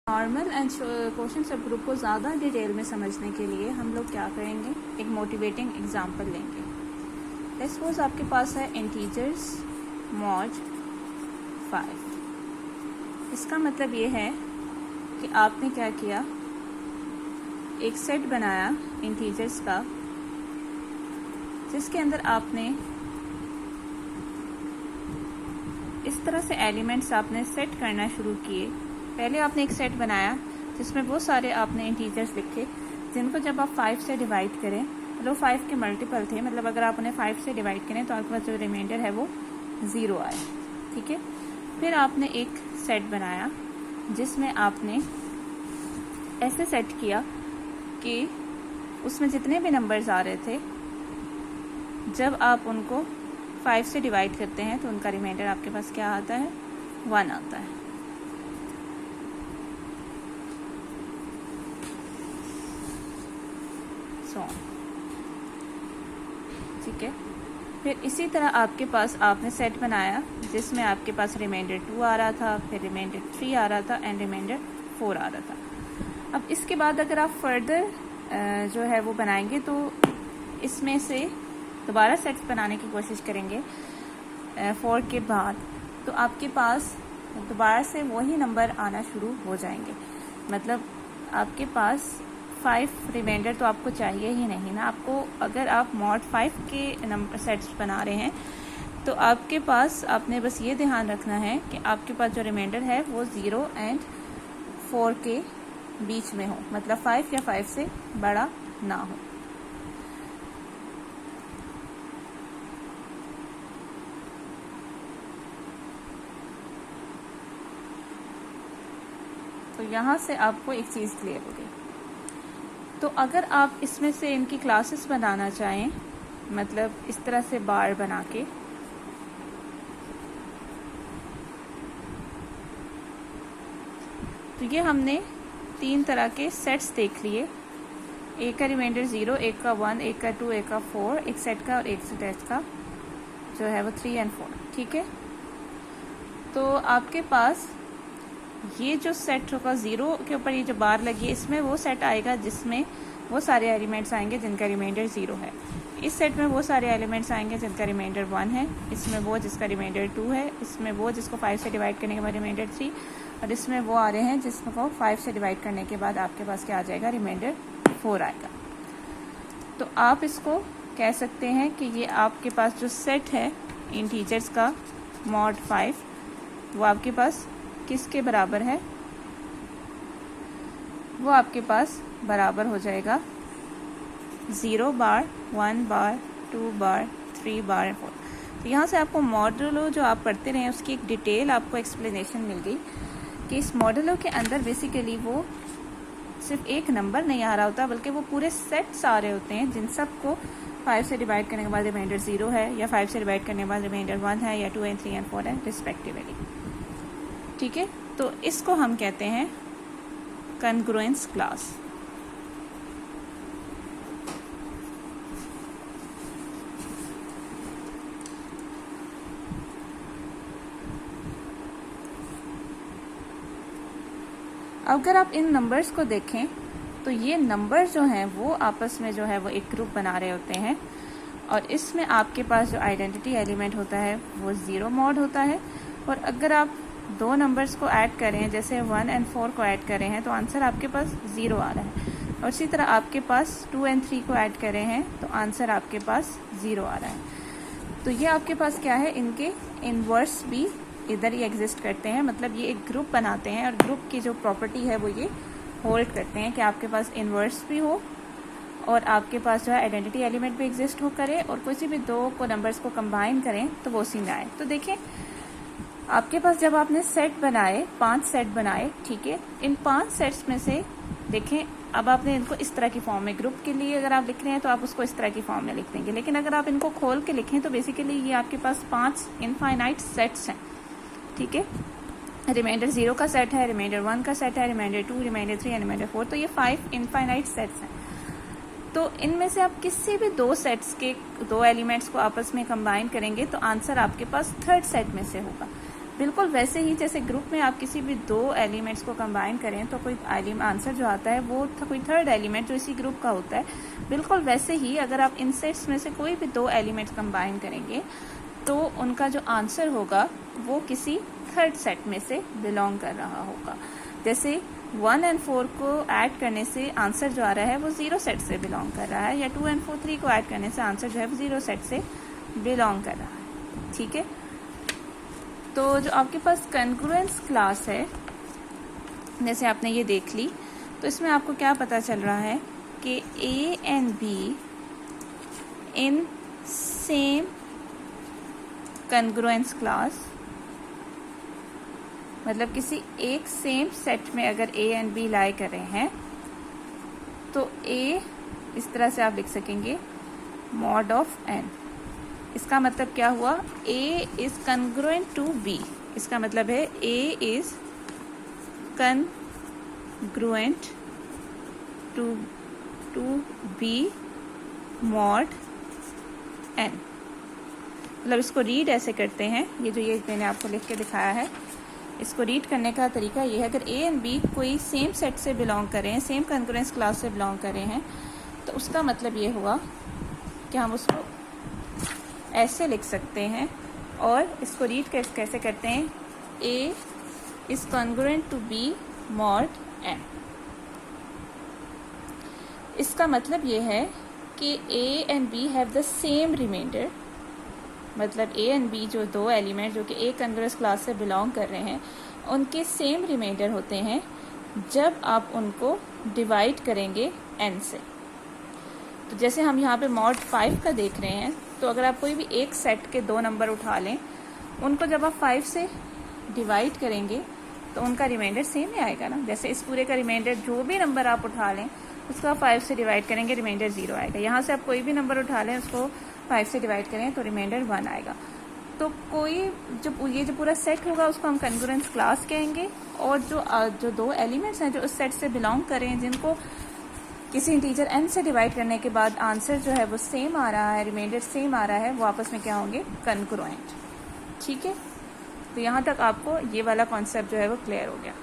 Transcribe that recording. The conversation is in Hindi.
नॉर्मल एंड क्वेश्चन सब ग्रुप को ज़्यादा डिटेल में समझने के लिए हम लोग क्या करेंगे, एक मोटिवेटिंग एग्जांपल लेंगे। लेट्स सपोज आपके पास है इंटीजर्स मॉड 5। इसका मतलब ये है कि आपने क्या किया, एक सेट बनाया इंटीजर्स का जिसके अंदर आपने इस तरह से एलिमेंट्स आपने सेट करना शुरू किए। पहले आपने एक सेट बनाया जिसमें वो सारे आपने इंटीजर्स लिखे जिनको जब आप 5 से डिवाइड करें, मतलब 5 के मल्टीपल थे, मतलब अगर आप उन्हें 5 से डिवाइड करें तो आपके पास जो रिमाइंडर है वो 0 आए। ठीक है। फिर आपने एक सेट बनाया जिसमें आपने ऐसे सेट किया कि उसमें जितने भी नंबर्स आ रहे थे जब आप उनको 5 से डिवाइड करते हैं तो उनका रिमाइंडर आपके पास क्या आता है, 1 आता है। ठीक है। फिर इसी तरह आपके पास आपने सेट बनाया जिसमें आपके पास रिमाइंडर 2 आ रहा था, फिर रिमाइंडर 3 आ रहा था एंड रिमाइंडर 4 आ रहा था। अब इसके बाद अगर आप फर्दर जो है वो बनाएंगे तो इसमें से दोबारा सेट्स बनाने की कोशिश करेंगे 4 के बाद, तो आपके पास दोबारा से वही नंबर आना शुरू हो जाएंगे। मतलब आपके पास 5 रिमाइंडर तो आपको चाहिए ही नहीं ना। आपको अगर आप मॉड 5 के नंबर सेट्स बना रहे हैं तो आपके पास आपने बस ये ध्यान रखना है कि आपके पास जो रिमाइंडर है वो 0 एंड 4 के बीच में हो, मतलब 5 या 5 से बड़ा ना हो। तो यहाँ से आपको एक चीज़ क्लियर हो गई। तो अगर आप इसमें से इनकी क्लासेस बनाना चाहें, मतलब इस तरह से बार बना के, तो ये हमने 3 तरह के सेट्स देख लिए। एक का रिमाइंडर 0, एक का 1, एक का 2, एक का 4, एक सेट का और एक सेट का जो है वो 3 एंड 4। ठीक है। तो आपके पास ये जो सेट होगा 0 के ऊपर ये जो बार लगी है, इसमें वो सेट आएगा जिसमें वो सारे एलिमेंट्स आएंगे जिनका रिमाइंडर 0 है। इस सेट में वो सारे एलिमेंट्स आएंगे जिनका रिमाइंडर 1 है, इसमें वो जिसका रिमाइंडर 2 है, इसमें वो जिसको 5 से डिवाइड करने के बाद रिमाइंडर 3, और इसमें वो आ रहे हैं जिसको 5 से डिवाइड करने के बाद आपके पास क्या आ जाएगा, रिमाइंडर 4 आएगा। तो आप इसको कह सकते हैं कि ये आपके पास जो सेट है इंटीजर्स का मॉड 5 वो आपके पास किसके बराबर है, वो आपके पास बराबर हो जाएगा 0 बार, 1 बार, 2 बार, 3 बार, 4। तो यहाँ से आपको मॉडुलो जो आप पढ़ते रहे उसकी एक डिटेल आपको एक्सप्लेनेशन मिल गई कि इस मॉडुलो के अंदर बेसिकली वो सिर्फ एक नंबर नहीं आ रहा होता बल्कि वो पूरे सेट्स आ रहे होते हैं जिन सबको 5 से डिवाइड करने के बाद रिमाइंडर 0 है, या 5 से डिवाइड करने के बाद रिमाइंडर 1 है, या 2 एंड 3 एंड 4 है रिस्पेक्टिवली। ठीक है। तो इसको हम कहते हैं कॉन्ग्रुएंस क्लास। अगर आप इन नंबर्स को देखें तो ये नंबर जो हैं वो आपस में जो है वो एक ग्रुप बना रहे होते हैं, और इसमें आपके पास जो आइडेंटिटी एलिमेंट होता है वो 0 मॉड होता है। और अगर आप 2 नंबर्स को ऐड करें, जैसे 1 एंड 4 को ऐड करें हैं तो आंसर आपके पास 0 आ रहा है, और इसी तरह आपके पास 2 एंड 3 को ऐड करें हैं तो आंसर आपके पास 0 आ रहा है। तो ये आपके पास क्या है, इनके इनवर्स भी इधर ही एग्जिस्ट करते हैं, मतलब ये एक ग्रुप बनाते हैं, और ग्रुप की जो प्रॉपर्टी है वो ये होल्ड करते हैं कि आपके पास इनवर्स भी हो और आपके पास जो है आइडेंटिटी एलिमेंट भी एग्जिस्ट हो करे, और किसी भी 2 को नंबर्स को कंबाइन करें तो वो उसी में आए। तो देखें आपके पास जब आपने सेट बनाए, 5 सेट बनाए, ठीक है, इन 5 सेट्स में से देखें अब आपने इनको इस तरह की फॉर्म में, ग्रुप के लिए अगर आप लिख रहे हैं तो आप उसको इस तरह की फॉर्म में लिख देंगे, लेकिन अगर आप इनको खोल के लिखें तो बेसिकली ये आपके पास 5 इनफाइनाइट सेट्स हैं। ठीक है। रिमाइंडर 0 का सेट है, रिमाइंडर 1 का सेट है, रिमाइंडर 2, रिमाइंडर 3 एंड रिमाइंडर 4, तो ये 5 इनफाइनाइट सेट्स हैं। तो इनमें से आप किसी भी 2 सेट्स के 2 एलिमेंट्स को आपस में कंबाइन करेंगे तो आंसर आपके पास 3rd सेट में से होगा। बिल्कुल वैसे ही जैसे ग्रुप में आप किसी भी दो एलिमेंट्स को कंबाइन करें तो कोई आंसर जो आता है वो कोई थर्ड एलिमेंट जो इसी ग्रुप का होता है, बिल्कुल वैसे ही अगर आप इन सेट्स में से कोई भी दो एलिमेंट्स कंबाइन करेंगे तो उनका जो आंसर होगा वो किसी थर्ड सेट में से बिलोंग कर रहा होगा। जैसे 1 और 4 को ऐड करने से आंसर जो आ रहा है वो 0 सेट से बिलोंग कर रहा है, या 2 और 4 3 को ऐड करने से आंसर जो है वो 0 सेट से बिलोंग कर रहा है। ठीक है, तो जो आपके पास कॉन्ग्रुएंस क्लास है, जैसे आपने ये देख ली, तो इसमें आपको क्या पता चल रहा है कि A and B in same congruence class, मतलब किसी एक सेम सेट में अगर A एंड B लाई कर रहे हैं तो A इस तरह से आप लिख सकेंगे मॉड ऑफ n। इसका मतलब क्या हुआ, A is congruent to B। इसका मतलब है A is congruent to B mod n। मतलब इसको रीड ऐसे करते हैं, ये मैंने आपको लिख के दिखाया है, इसको रीड करने का तरीका ये है, अगर A एंड B कोई सेम सेट से बिलोंग कर रहे हैं, सेम कॉन्ग्रुएंस क्लास से बिलोंग कर रहे हैं, तो उसका मतलब ये हुआ कि हम उसको ऐसे लिख सकते हैं। और इसको रीड कैसे करते हैं, A is congruent to B mod n। इसका मतलब ये है कि A and B have the same remainder, मतलब A एंड B जो दो एलिमेंट जो कि एक कॉन्ग्रुएंस क्लास से बिलोंग कर रहे हैं, उनके सेम रिमाइंडर होते हैं जब आप उनको डिवाइड करेंगे n से। तो जैसे हम यहाँ पे मॉड 5 का देख रहे हैं, तो अगर आप कोई भी एक सेट के दो नंबर उठा लें, उनको जब आप 5 से डिवाइड करेंगे तो उनका रिमाइंडर सेम ही आएगा ना। जैसे इस पूरे का रिमाइंडर जो भी नंबर आप उठा लें उसको आप 5 से डिवाइड करेंगे, रिमाइंडर 0 आएगा। यहाँ से आप कोई भी नंबर उठा लें, उसको 5 से डिवाइड करें तो रिमाइंडर 1 आएगा। तो कोई ये जो पूरा सेट होगा उसको हम कॉन्ग्रुएंस क्लास कहेंगे, और जो दो एलिमेंट्स हैं जो उस सेट से बिलोंग करें, जिनको किसी इंटीजर n से डिवाइड करने के बाद आंसर जो है वो सेम आ रहा है, रिमाइंडर सेम आ रहा है, वो आपस में क्या होंगे, कॉन्ग्रुएंट। ठीक है, तो यहाँ तक आपको ये वाला कॉन्सेप्ट जो है वो क्लियर हो गया।